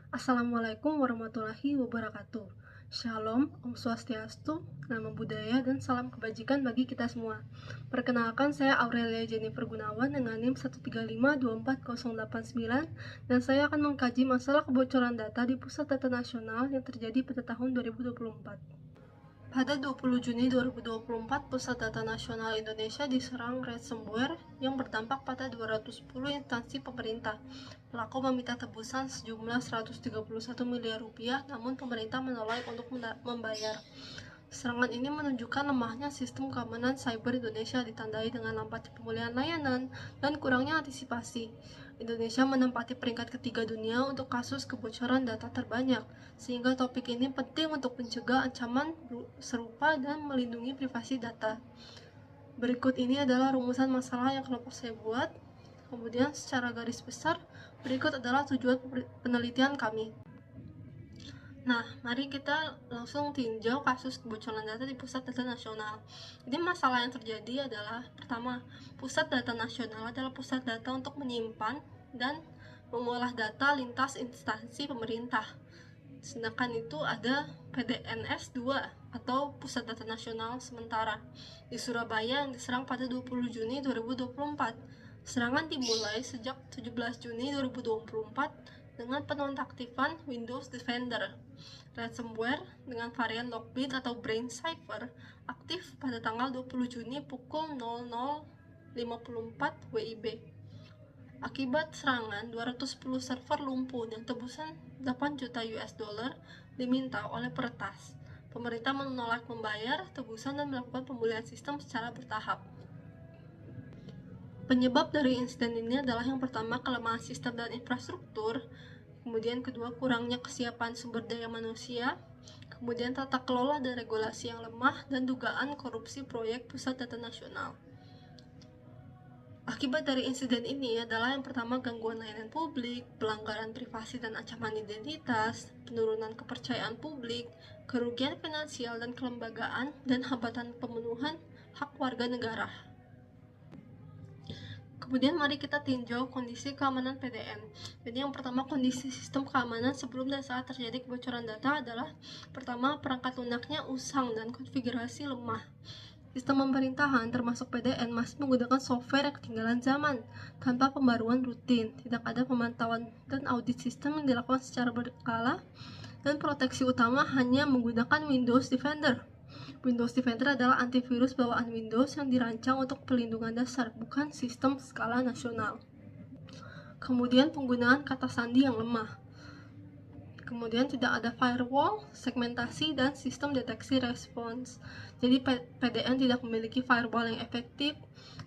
Assalamualaikum warahmatullahi wabarakatuh. Shalom, Om Swastiastu, Namo Buddhaya, dan salam kebajikan bagi kita semua. Perkenalkan, saya Aurelia Jennifer Gunawan dengan NIM 135248089, dan saya akan mengkaji masalah kebocoran data di Pusat Data Nasional yang terjadi pada tahun 2024. Pada 20 Juni 2024, Pusat Data Nasional Indonesia diserang ransomware yang berdampak pada 210 instansi pemerintah. Pelaku meminta tebusan sejumlah 131 miliar rupiah, namun pemerintah menolak untuk membayar. Serangan ini menunjukkan lemahnya sistem keamanan cyber Indonesia ditandai dengan lambatnya pemulihan layanan dan kurangnya antisipasi. Indonesia menempati peringkat ketiga dunia untuk kasus kebocoran data terbanyak, sehingga topik ini penting untuk mencegah ancaman serupa dan melindungi privasi data. Berikut ini adalah rumusan masalah yang kelompok saya buat. Kemudian secara garis besar, berikut adalah tujuan penelitian kami. Nah, mari kita langsung tinjau kasus kebocoran data di Pusat Data Nasional. Jadi masalah yang terjadi adalah, pertama, Pusat Data Nasional adalah pusat data untuk menyimpan dan mengolah data lintas instansi pemerintah. Sedangkan itu ada PDNS 2 atau Pusat Data Nasional Sementara di Surabaya yang diserang pada 20 Juni 2024. Serangan dimulai sejak 17 Juni 2024 dengan penonaktifan Windows Defender. Ransomware dengan varian Lockbit atau Brain Cipher aktif pada tanggal 20 Juni pukul 00.54 WIB. Akibat serangan, 210 server lumpuh dan tebusan 8 juta US dollar diminta oleh peretas. Pemerintah menolak membayar tebusan dan melakukan pemulihan sistem secara bertahap. Penyebab dari insiden ini adalah yang pertama, kelemahan sistem dan infrastruktur, kemudian kedua, kurangnya kesiapan sumber daya manusia, kemudian tata kelola dan regulasi yang lemah, dan dugaan korupsi proyek Pusat Data Nasional. Akibat dari insiden ini adalah yang pertama, gangguan layanan publik, pelanggaran privasi dan ancaman identitas, penurunan kepercayaan publik, kerugian finansial dan kelembagaan, dan hambatan pemenuhan hak warga negara. Kemudian mari kita tinjau kondisi keamanan PDN. Jadi yang pertama, kondisi sistem keamanan sebelum dan saat terjadi kebocoran data adalah, pertama, perangkat lunaknya usang dan konfigurasi lemah. Sistem pemerintahan termasuk PDN masih menggunakan software yang ketinggalan zaman, tanpa pembaruan rutin, tidak ada pemantauan dan audit sistem yang dilakukan secara berkala, dan proteksi utama hanya menggunakan Windows Defender. Windows Defender adalah antivirus bawaan Windows yang dirancang untuk perlindungan dasar, bukan sistem skala nasional. Kemudian penggunaan kata sandi yang lemah. Kemudian tidak ada firewall, segmentasi, dan sistem deteksi respons. Jadi PDN tidak memiliki firewall yang efektif,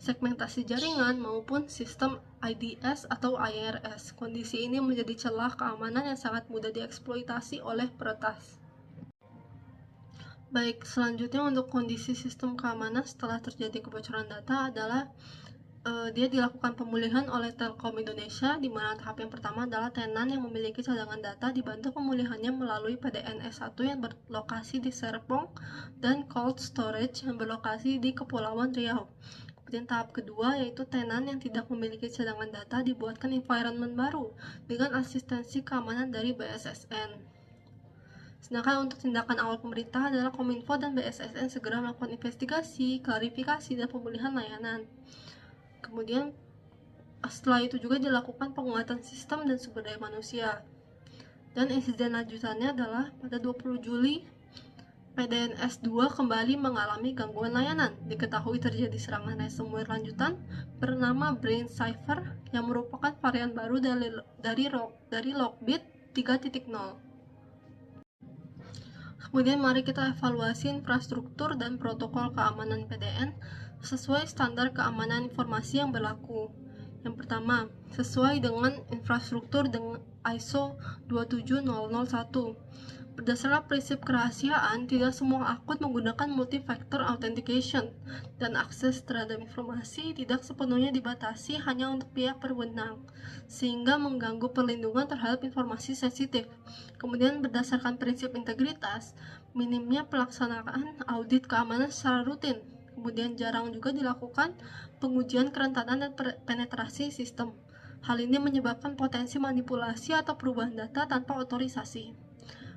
segmentasi jaringan, maupun sistem IDS atau IRS. Kondisi ini menjadi celah keamanan yang sangat mudah dieksploitasi oleh peretas. Baik, selanjutnya untuk kondisi sistem keamanan setelah terjadi kebocoran data adalah dia dilakukan pemulihan oleh Telkom Indonesia, di mana tahap yang pertama adalah tenan yang memiliki cadangan data dibantu pemulihannya melalui PDNS1 yang berlokasi di Serpong dan Cold Storage yang berlokasi di Kepulauan Riau. Kemudian tahap kedua yaitu tenan yang tidak memiliki cadangan data dibuatkan environment baru dengan asistensi keamanan dari BSSN. Sedangkan untuk tindakan awal pemerintah adalah Kominfo dan BSSN segera melakukan investigasi, klarifikasi, dan pemulihan layanan. Kemudian setelah itu juga dilakukan penguatan sistem dan sumber daya manusia. Dan insiden lanjutannya adalah pada 20 Juli, PDNS 2 kembali mengalami gangguan layanan. Diketahui terjadi serangan ransomware lanjutan bernama Brain Cipher yang merupakan varian baru dari Lockbit 3.0. Kemudian mari kita evaluasi infrastruktur dan protokol keamanan PDN sesuai standar keamanan informasi yang berlaku. Yang pertama, sesuai dengan infrastruktur dengan ISO 27001. Berdasarkan prinsip kerahasiaan, tidak semua akun menggunakan multi-factor authentication, dan akses terhadap informasi tidak sepenuhnya dibatasi hanya untuk pihak berwenang, sehingga mengganggu perlindungan terhadap informasi sensitif. Kemudian berdasarkan prinsip integritas, minimnya pelaksanaan audit keamanan secara rutin. Kemudian jarang juga dilakukan pengujian kerentanan dan penetrasi sistem. Hal ini menyebabkan potensi manipulasi atau perubahan data tanpa otorisasi.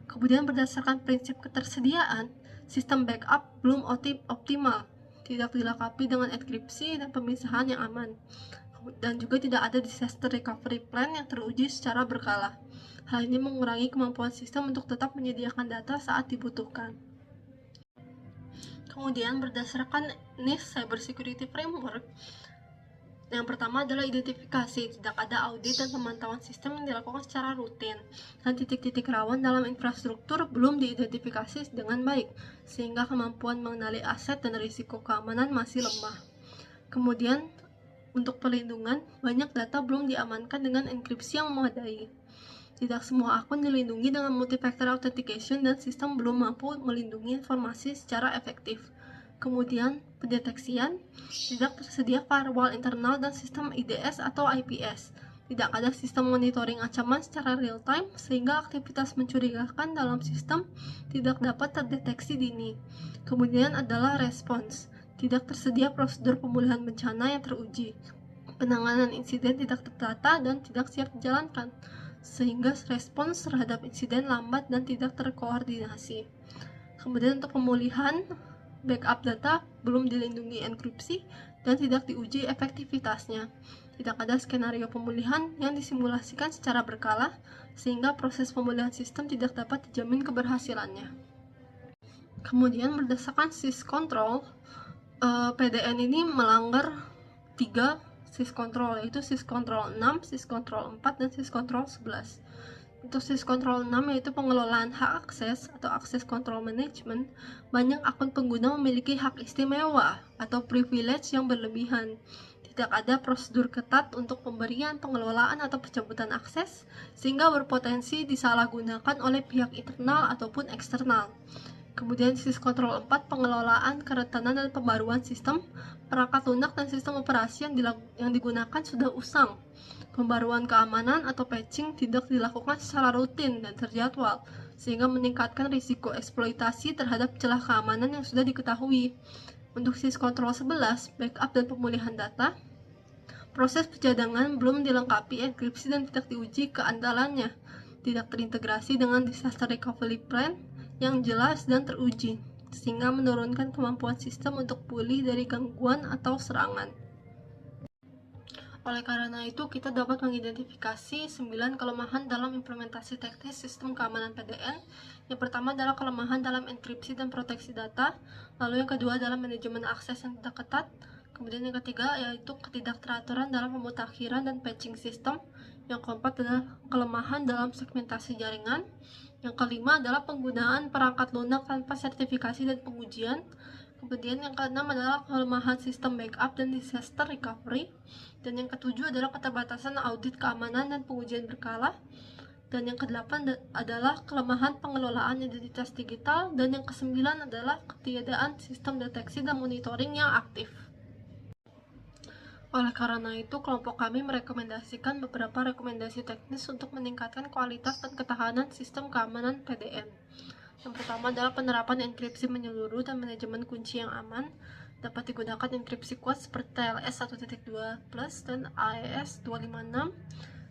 Kemudian berdasarkan prinsip ketersediaan, sistem backup belum optimal, tidak dilengkapi dengan enkripsi dan pemisahan yang aman, dan juga tidak ada disaster recovery plan yang teruji secara berkala. Hal ini mengurangi kemampuan sistem untuk tetap menyediakan data saat dibutuhkan. Kemudian berdasarkan NIST Cybersecurity Framework, yang pertama adalah identifikasi, tidak ada audit dan pemantauan sistem yang dilakukan secara rutin, dan titik-titik rawan dalam infrastruktur belum diidentifikasi dengan baik, sehingga kemampuan mengenali aset dan risiko keamanan masih lemah. Kemudian, untuk perlindungan, banyak data belum diamankan dengan enkripsi yang memadai. Tidak semua akun dilindungi dengan multi-factor authentication dan sistem belum mampu melindungi informasi secara efektif. Kemudian, pendeteksian, tidak tersedia firewall internal dan sistem IDS atau IPS. Tidak ada sistem monitoring ancaman secara real-time, sehingga aktivitas mencurigakan dalam sistem tidak dapat terdeteksi dini. Kemudian adalah respons. Tidak tersedia prosedur pemulihan bencana yang teruji. Penanganan insiden tidak tertata dan tidak siap dijalankan, sehingga respons terhadap insiden lambat dan tidak terkoordinasi. Kemudian untuk pemulihan, backup data belum dilindungi enkripsi dan tidak diuji efektivitasnya. Tidak ada skenario pemulihan yang disimulasikan secara berkala, sehingga proses pemulihan sistem tidak dapat dijamin keberhasilannya. Kemudian berdasarkan syscontrol, PDN ini melanggar 3 syscontrol, yaitu syscontrol 6, syscontrol 4, dan syscontrol 11. Untuk syscontrol 6 yaitu pengelolaan hak akses atau access control management, banyak akun pengguna memiliki hak istimewa atau privilege yang berlebihan. Tidak ada prosedur ketat untuk pemberian, pengelolaan, atau pencabutan akses, sehingga berpotensi disalahgunakan oleh pihak internal ataupun eksternal. Kemudian syscontrol 4, pengelolaan, kerentanan, dan pembaruan sistem, perangkat lunak dan sistem operasi yang digunakan sudah usang. Pembaruan keamanan atau patching tidak dilakukan secara rutin dan terjadwal, sehingga meningkatkan risiko eksploitasi terhadap celah keamanan yang sudah diketahui. Untuk syscontrol 11, backup dan pemulihan data, proses pencadangan belum dilengkapi enkripsi dan tidak diuji keandalannya, tidak terintegrasi dengan disaster recovery plan yang jelas dan teruji, sehingga menurunkan kemampuan sistem untuk pulih dari gangguan atau serangan. Oleh karena itu, kita dapat mengidentifikasi 9 kelemahan dalam implementasi teknis sistem keamanan PDN. Yang pertama adalah kelemahan dalam enkripsi dan proteksi data, lalu yang kedua adalah manajemen akses yang tidak ketat, kemudian yang ketiga yaitu ketidakteraturan dalam pemutakhiran dan patching sistem, yang keempat adalah kelemahan dalam segmentasi jaringan, yang kelima adalah penggunaan perangkat lunak tanpa sertifikasi dan pengujian, kemudian yang keenam adalah kelemahan sistem backup dan disaster recovery, dan yang ketujuh adalah keterbatasan audit keamanan dan pengujian berkala, dan yang kedelapan adalah kelemahan pengelolaan identitas digital, dan yang kesembilan adalah ketiadaan sistem deteksi dan monitoring yang aktif. Oleh karena itu, kelompok kami merekomendasikan beberapa rekomendasi teknis untuk meningkatkan kualitas dan ketahanan sistem keamanan PDN. Yang pertama adalah penerapan enkripsi menyeluruh dan manajemen kunci yang aman. Dapat digunakan enkripsi kuat seperti TLS 1.2+ dan AES 256.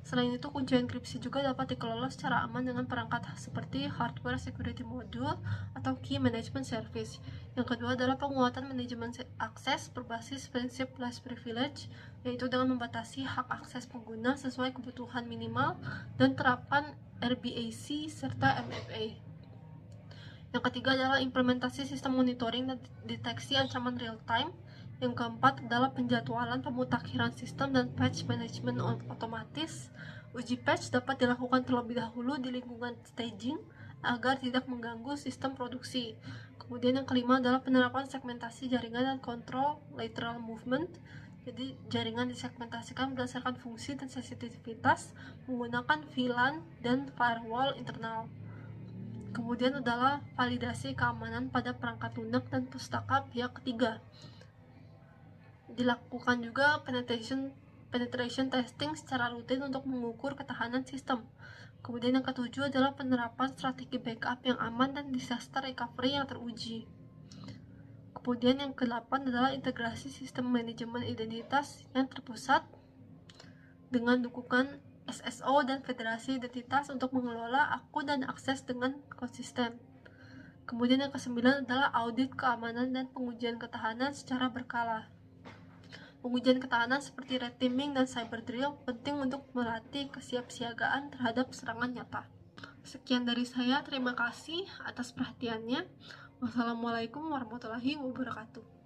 Selain itu, kunci enkripsi juga dapat dikelola secara aman dengan perangkat seperti Hardware Security Module atau Key Management Service. Yang kedua adalah penguatan manajemen akses berbasis prinsip less privilege, yaitu dengan membatasi hak akses pengguna sesuai kebutuhan minimal dan terapkan RBAC serta MFA. Yang ketiga adalah implementasi sistem monitoring dan deteksi ancaman real-time. Yang keempat adalah penjadwalan pemutakhiran sistem dan patch management otomatis. Uji patch dapat dilakukan terlebih dahulu di lingkungan staging agar tidak mengganggu sistem produksi. Kemudian yang kelima adalah penerapan segmentasi jaringan dan kontrol lateral movement. Jadi jaringan disegmentasikan berdasarkan fungsi dan sensitivitas menggunakan VLAN dan firewall internal. Kemudian adalah validasi keamanan pada perangkat lunak dan pustaka pihak ketiga. Dilakukan juga penetration testing secara rutin untuk mengukur ketahanan sistem. Kemudian yang ketujuh adalah penerapan strategi backup yang aman dan disaster recovery yang teruji. Kemudian yang ke-8 adalah integrasi sistem manajemen identitas yang terpusat. dengan dukungan SSO dan Federasi Identitas untuk mengelola akun dan akses dengan konsisten. Kemudian yang kesembilan adalah audit keamanan dan pengujian ketahanan secara berkala. Pengujian ketahanan seperti red teaming dan cyber drill penting untuk melatih kesiapsiagaan terhadap serangan nyata. Sekian dari saya, terima kasih atas perhatiannya. Wassalamualaikum warahmatullahi wabarakatuh.